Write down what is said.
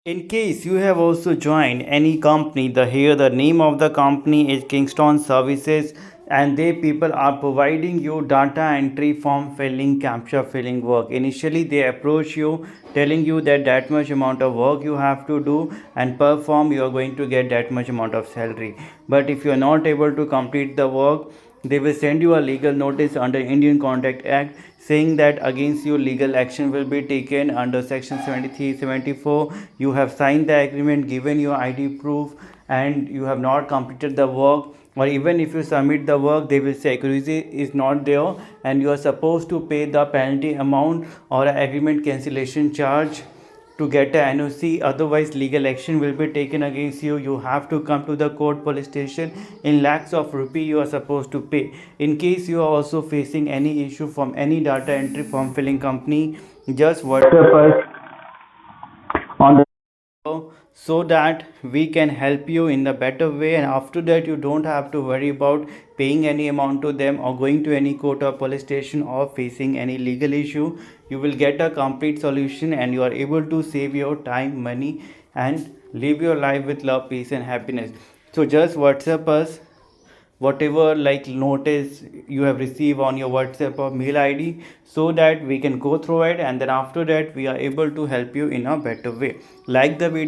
In case you have also joined any company, the name of the company is Kingston Services, and they people are providing you data entry, form filling, captcha filling work. Initially, they approach you telling you that much amount of work you have to do and perform. You are going to get that much amount of salary. But if you are not able to complete the work, they will send you a legal notice under Indian Contract Act saying that against you legal action will be taken under section 73 74. You have signed the agreement, given your ID proof, and you have not completed the work, or even if you submit the work, they will say accuracy is not there and you are supposed to pay the penalty amount or agreement cancellation charge to get a NOC, otherwise legal action will be taken against you. You have to come to the court, police station. In lakhs of rupee you are supposed to pay. In case you are also facing any issue from any data entry form filling company, just WhatsApp us on the so that we can help you in the better way, and after that you don't have to worry about paying any amount to them or going to any court or police station or facing any legal issue. You will get a complete solution and you are able to save your time, money, and live your life with love, peace, and happiness. So just WhatsApp us whatever like notice you have received on your WhatsApp or mail ID, so that we can go through it, and then after that we are able to help you in a better way. Like the video.